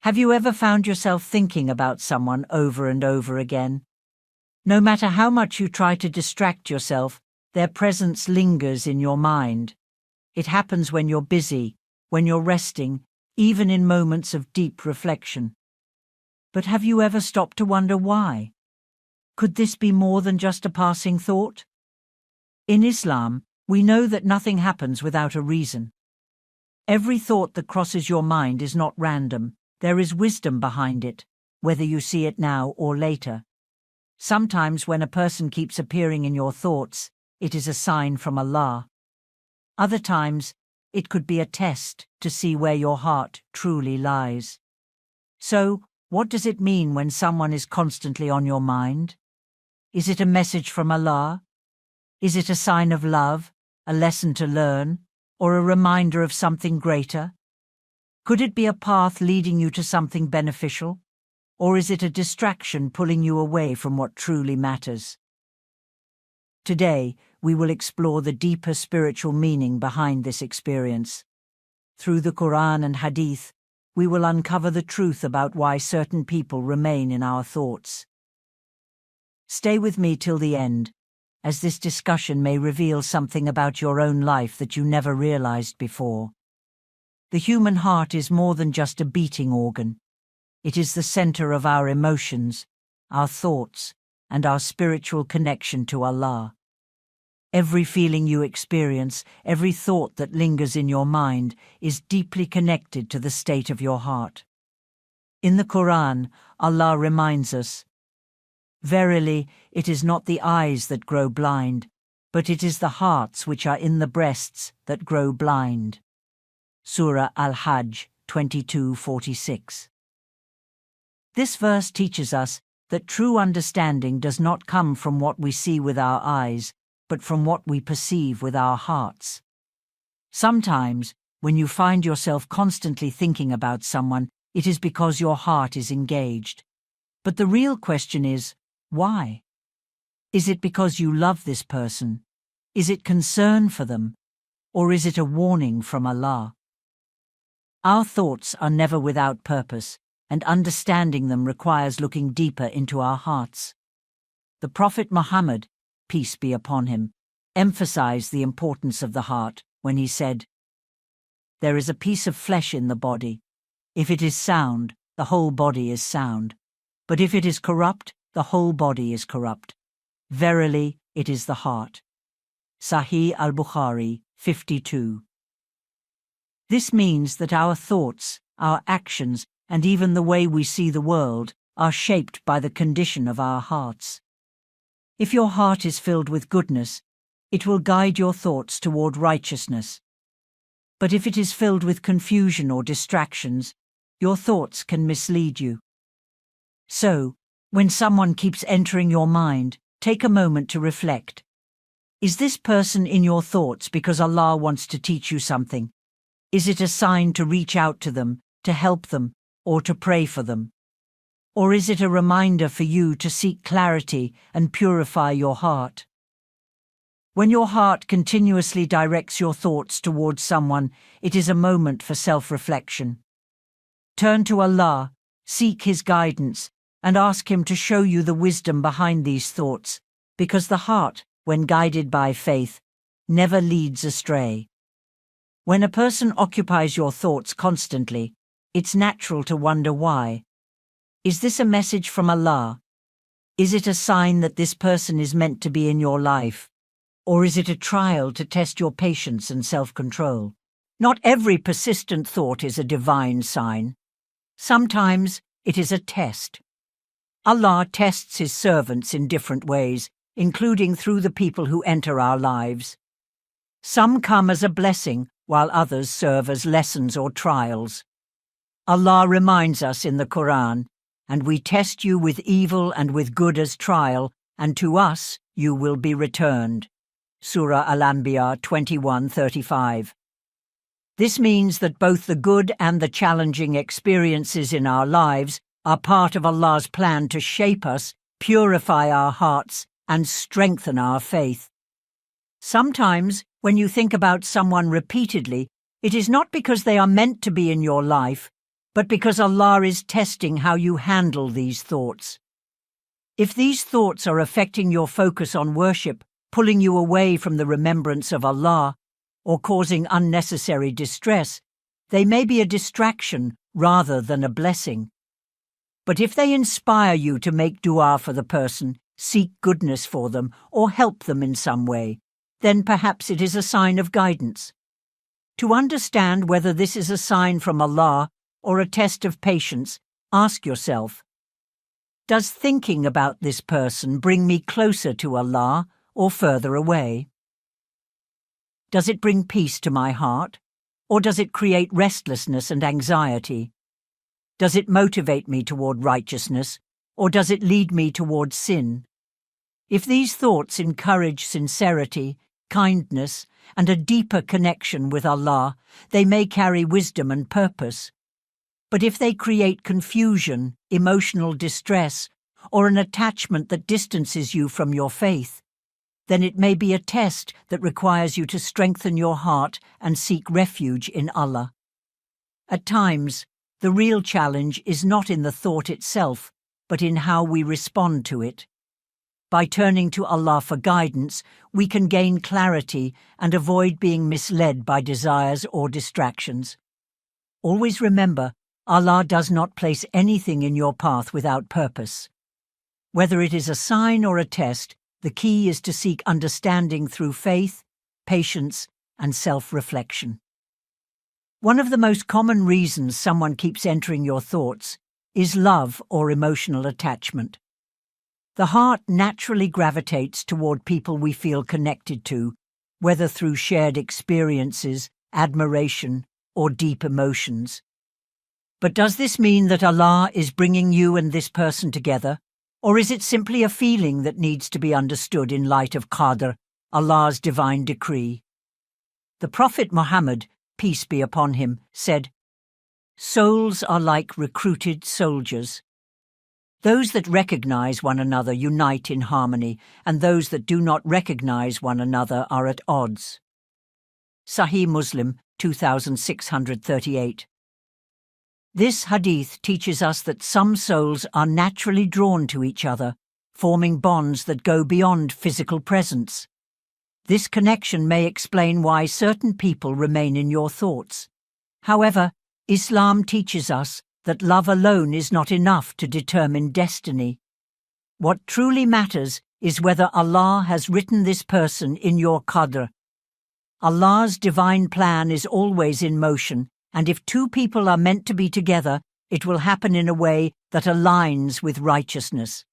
Have you ever found yourself thinking about someone over and over again? No matter how much you try to distract yourself, their presence lingers in your mind. It happens when you're busy, when you're resting, even in moments of deep reflection. But have you ever stopped to wonder why? Could this be more than just a passing thought? In Islam, we know that nothing happens without a reason. Every thought that crosses your mind is not random. There is wisdom behind it, whether you see it now or later. Sometimes when a person keeps appearing in your thoughts, it is a sign from Allah. Other times, it could be a test to see where your heart truly lies. So, what does it mean when someone is constantly on your mind? Is it a message from Allah? Is it a sign of love, a lesson to learn, or a reminder of something greater? Could it be a path leading you to something beneficial? Or is it a distraction pulling you away from what truly matters? Today, we will explore the deeper spiritual meaning behind this experience. Through the Qur'an and Hadith, we will uncover the truth about why certain people remain in our thoughts. Stay with me till the end, as this discussion may reveal something about your own life that you never realized before. The human heart is more than just a beating organ. It is the center of our emotions, our thoughts, and our spiritual connection to Allah. Every feeling you experience, every thought that lingers in your mind, is deeply connected to the state of your heart. In the Qur'an, Allah reminds us, "Verily, it is not the eyes that grow blind, but it is the hearts which are in the breasts that grow blind." Surah Al-Hajj 22:46. This verse teaches us that true understanding does not come from what we see with our eyes, but from what we perceive with our hearts. Sometimes, when you find yourself constantly thinking about someone, it is because your heart is engaged. But the real question is, why? Is it because you love this person? Is it concern for them? Or is it a warning from Allah? Our thoughts are never without purpose, and understanding them requires looking deeper into our hearts. The Prophet Muhammad, peace be upon him, emphasized the importance of the heart when he said, "There is a piece of flesh in the body. If it is sound, the whole body is sound. But if it is corrupt, the whole body is corrupt. Verily, it is the heart." Sahih al-Bukhari 52. This means that our thoughts, our actions, and even the way we see the world are shaped by the condition of our hearts. If your heart is filled with goodness, it will guide your thoughts toward righteousness. But if it is filled with confusion or distractions, your thoughts can mislead you. So, when someone keeps entering your mind, take a moment to reflect. Is this person in your thoughts because Allah wants to teach you something? Is it a sign to reach out to them, to help them, or to pray for them? Or is it a reminder for you to seek clarity and purify your heart? When your heart continuously directs your thoughts towards someone, it is a moment for self-reflection. Turn to Allah, seek His guidance, and ask Him to show you the wisdom behind these thoughts, because the heart, when guided by faith, never leads astray. When a person occupies your thoughts constantly, it's natural to wonder why. Is this a message from Allah? Is it a sign that this person is meant to be in your life? Or is it a trial to test your patience and self-control? Not every persistent thought is a divine sign. Sometimes it is a test. Allah tests His servants in different ways, including through the people who enter our lives. Some come as a blessing, while others serve as lessons or trials. Allah reminds us in the Qur'an, "And we test you with evil and with good as trial, and to us you will be returned." Surah Al-Anbiya 21:35. This means that both the good and the challenging experiences in our lives are part of Allah's plan to shape us, purify our hearts, and strengthen our faith. Sometimes, when you think about someone repeatedly, it is not because they are meant to be in your life, but because Allah is testing how you handle these thoughts. If these thoughts are affecting your focus on worship, pulling you away from the remembrance of Allah, or causing unnecessary distress, they may be a distraction rather than a blessing. But if they inspire you to make dua for the person, seek goodness for them, or help them in some way, then perhaps it is a sign of guidance. To understand whether this is a sign from Allah or a test of patience, ask yourself, does thinking about this person bring me closer to Allah or further away? Does it bring peace to my heart, or does it create restlessness and anxiety? Does it motivate me toward righteousness, or does it lead me toward sin? If these thoughts encourage sincerity, kindness, and a deeper connection with Allah, they may carry wisdom and purpose. But if they create confusion, emotional distress, or an attachment that distances you from your faith, then it may be a test that requires you to strengthen your heart and seek refuge in Allah. At times, the real challenge is not in the thought itself, but in how we respond to it. By turning to Allah for guidance, we can gain clarity and avoid being misled by desires or distractions. Always remember, Allah does not place anything in your path without purpose. Whether it is a sign or a test, the key is to seek understanding through faith, patience, and self-reflection. One of the most common reasons someone keeps entering your thoughts is love or emotional attachment. The heart naturally gravitates toward people we feel connected to, whether through shared experiences, admiration, or deep emotions. But does this mean that Allah is bringing you and this person together, or is it simply a feeling that needs to be understood in light of Qadr, Allah's divine decree? The Prophet Muhammad, peace be upon him, said, "Souls are like recruited soldiers. Those that recognize one another unite in harmony, and those that do not recognize one another are at odds." Sahih Muslim 2638. This hadith teaches us that some souls are naturally drawn to each other, forming bonds that go beyond physical presence. This connection may explain why certain people remain in your thoughts. However, Islam teaches us that love alone is not enough to determine destiny. What truly matters is whether Allah has written this person in your qadr. Allah's divine plan is always in motion, and if two people are meant to be together, it will happen in a way that aligns with righteousness.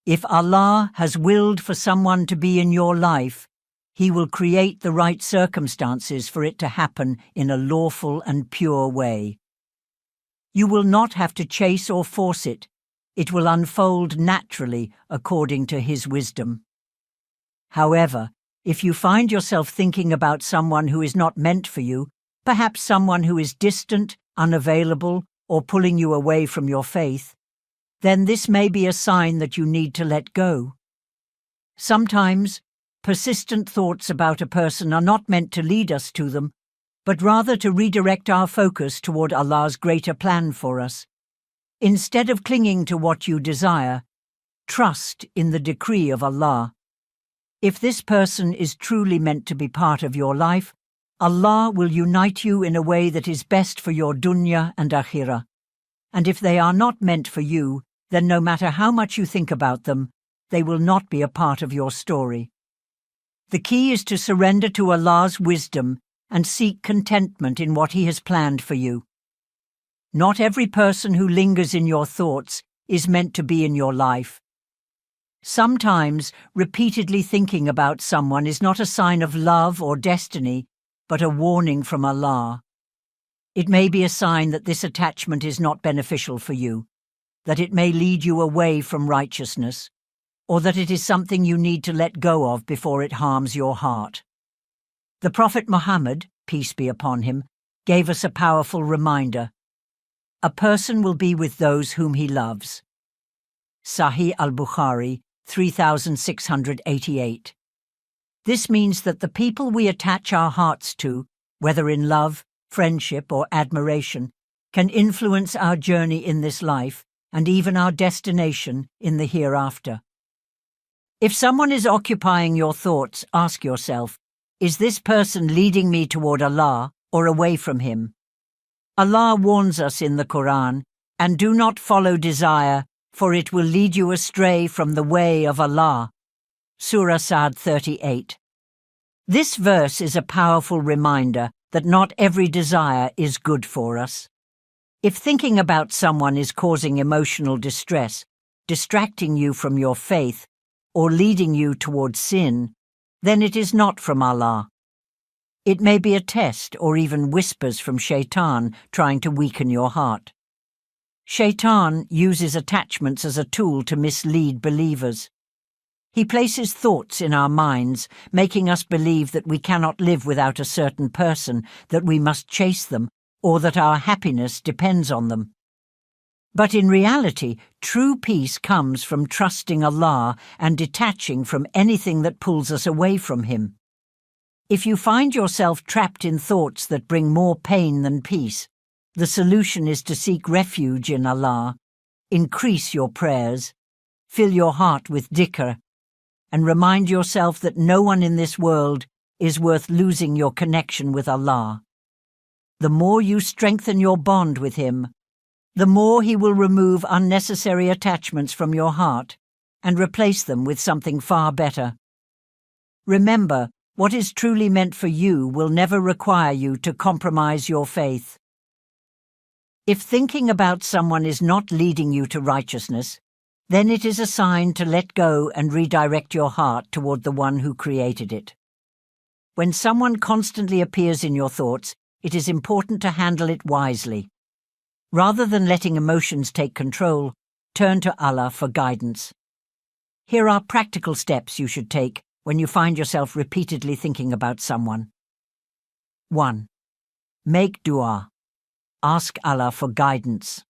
If Allah has willed for someone to be in your life, He will create the right circumstances for it to happen in a lawful and pure way. You will not have to chase or force it. It will unfold naturally according to His wisdom. However, if you find yourself thinking about someone who is not meant for you, perhaps someone who is distant, unavailable, or pulling you away from your faith, then this may be a sign that you need to let go. Sometimes, persistent thoughts about a person are not meant to lead us to them, but rather to redirect our focus toward Allah's greater plan for us. Instead of clinging to what you desire, trust in the decree of Allah. If this person is truly meant to be part of your life, Allah will unite you in a way that is best for your dunya and akhirah. And if they are not meant for you, then no matter how much you think about them, they will not be a part of your story. The key is to surrender to Allah's wisdom and seek contentment in what He has planned for you. Not every person who lingers in your thoughts is meant to be in your life. Sometimes, repeatedly thinking about someone is not a sign of love or destiny, but a warning from Allah. It may be a sign that this attachment is not beneficial for you, that it may lead you away from righteousness, or that it is something you need to let go of before it harms your heart. The Prophet Muhammad, peace be upon him, gave us a powerful reminder. A person will be with those whom he loves. Sahih al-Bukhari, 3688. This means that the people we attach our hearts to, whether in love, friendship, or admiration, can influence our journey in this life and even our destination in the hereafter. If someone is occupying your thoughts, ask yourself, is this person leading me toward Allah or away from Him? Allah warns us in the Qur'an, and do not follow desire, for it will lead you astray from the way of Allah. Surah Sa'd 38. This verse is a powerful reminder that not every desire is good for us. If thinking about someone is causing emotional distress, distracting you from your faith, or leading you towards sin, then it is not from Allah. It may be a test or even whispers from Shaitan trying to weaken your heart. Shaitan uses attachments as a tool to mislead believers. He places thoughts in our minds, making us believe that we cannot live without a certain person, that we must chase them, or that our happiness depends on them. But in reality, true peace comes from trusting Allah and detaching from anything that pulls us away from Him. If you find yourself trapped in thoughts that bring more pain than peace, the solution is to seek refuge in Allah, increase your prayers, fill your heart with dhikr, and remind yourself that no one in this world is worth losing your connection with Allah. The more you strengthen your bond with Him, the more He will remove unnecessary attachments from your heart and replace them with something far better. Remember, what is truly meant for you will never require you to compromise your faith. If thinking about someone is not leading you to righteousness, then it is a sign to let go and redirect your heart toward the one who created it. When someone constantly appears in your thoughts, it is important to handle it wisely. Rather than letting emotions take control, turn to Allah for guidance. Here are practical steps you should take when you find yourself repeatedly thinking about someone. 1. Make dua. Ask Allah for guidance.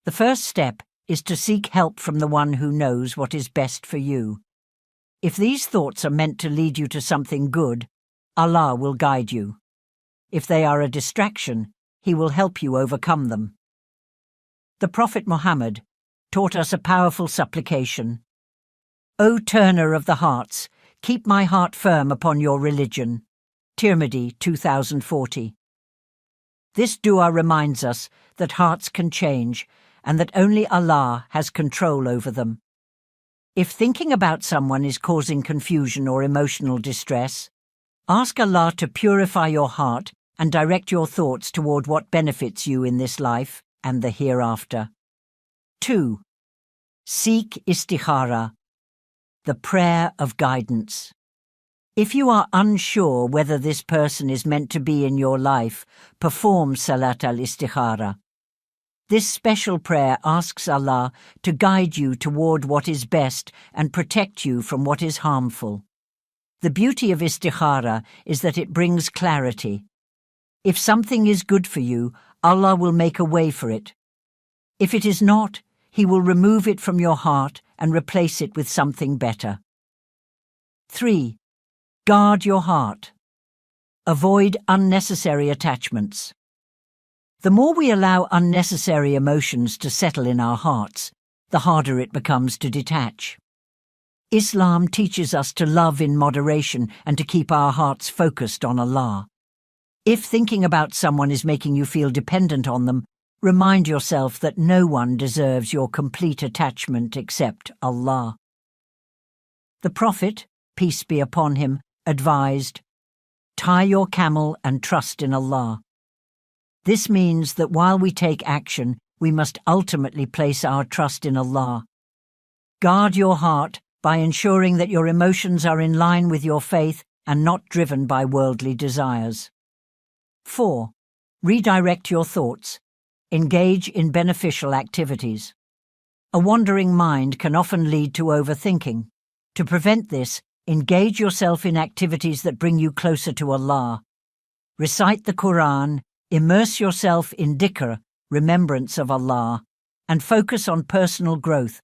The first step is to seek help from the one who knows what is best for you. If these thoughts are meant to lead you to something good, Allah will guide you. If they are a distraction, He will help you overcome them. The Prophet Muhammad taught us a powerful supplication. O Turner of the hearts, keep my heart firm upon your religion. Tirmidhi 2040. This dua reminds us that hearts can change and that only Allah has control over them. If thinking about someone is causing confusion or emotional distress, ask Allah to purify your heart and direct your thoughts toward what benefits you in this life and the hereafter. 2. Seek istikhara, the prayer of guidance. If you are unsure whether this person is meant to be in your life, perform Salat al-Istikhara. This special prayer asks Allah to guide you toward what is best and protect you from what is harmful. The beauty of istikhara is that it brings clarity. If something is good for you, Allah will make a way for it. If it is not, He will remove it from your heart and replace it with something better. 3. Guard your heart. Avoid unnecessary attachments. The more we allow unnecessary emotions to settle in our hearts, the harder it becomes to detach. Islam teaches us to love in moderation and to keep our hearts focused on Allah. If thinking about someone is making you feel dependent on them, remind yourself that no one deserves your complete attachment except Allah. The Prophet, peace be upon him, advised, "Tie your camel and trust in Allah." This means that while we take action, we must ultimately place our trust in Allah. Guard your heart by ensuring that your emotions are in line with your faith and not driven by worldly desires. 4. Redirect your thoughts. Engage in beneficial activities. A wandering mind can often lead to overthinking. To prevent this, engage yourself in activities that bring you closer to Allah. Recite the Qur'an, immerse yourself in dhikr, remembrance of Allah, and focus on personal growth.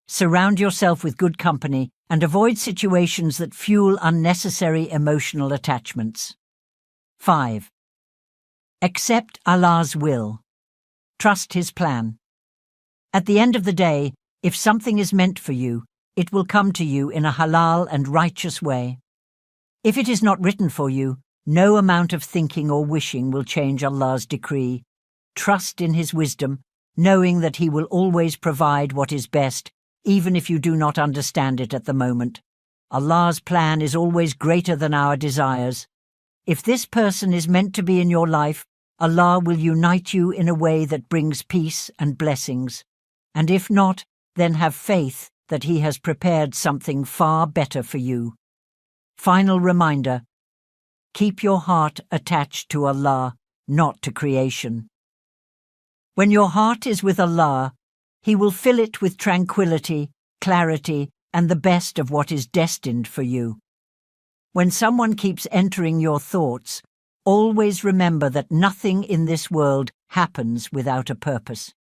Surround yourself with good company and avoid situations that fuel unnecessary emotional attachments. 5. Accept Allah's will. Trust His plan. At the end of the day, if something is meant for you, it will come to you in a halal and righteous way. If it is not written for you, no amount of thinking or wishing will change Allah's decree. Trust in His wisdom, knowing that He will always provide what is best, even if you do not understand it at the moment. Allah's plan is always greater than our desires. If this person is meant to be in your life, Allah will unite you in a way that brings peace and blessings. And if not, then have faith that He has prepared something far better for you. Final reminder: keep your heart attached to Allah, not to creation. When your heart is with Allah, He will fill it with tranquility, clarity, and the best of what is destined for you. When someone keeps entering your thoughts, always remember that nothing in this world happens without a purpose.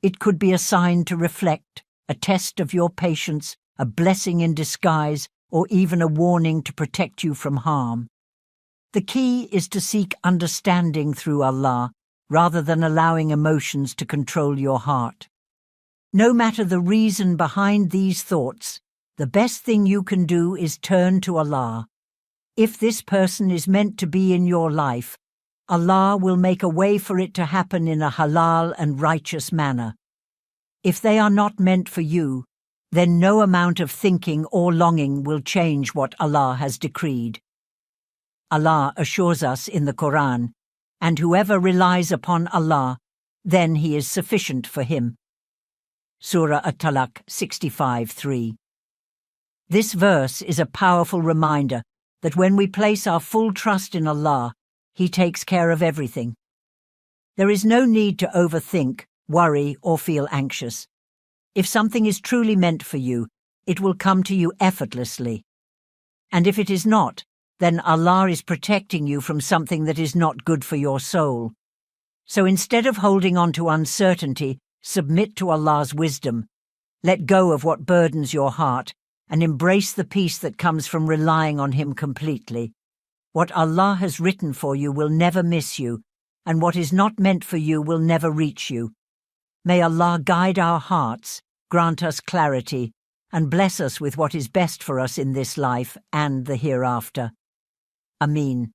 It could be a sign to reflect, a test of your patience, a blessing in disguise, or even a warning to protect you from harm. The key is to seek understanding through Allah, rather than allowing emotions to control your heart. No matter the reason behind these thoughts, the best thing you can do is turn to Allah. If this person is meant to be in your life, Allah will make a way for it to happen in a halal and righteous manner. If they are not meant for you, then no amount of thinking or longing will change what Allah has decreed. Allah assures us in the Qur'an, "And whoever relies upon Allah, then He is sufficient for him." Surah At-Talaq 65:3. This verse is a powerful reminder that when we place our full trust in Allah, He takes care of everything. There is no need to overthink, worry, or feel anxious. If something is truly meant for you, it will come to you effortlessly. And if it is not, then Allah is protecting you from something that is not good for your soul. So instead of holding on to uncertainty, submit to Allah's wisdom. Let go of what burdens your heart and embrace the peace that comes from relying on Him completely. What Allah has written for you will never miss you, and what is not meant for you will never reach you. May Allah guide our hearts, grant us clarity, and bless us with what is best for us in this life and the hereafter. Ameen.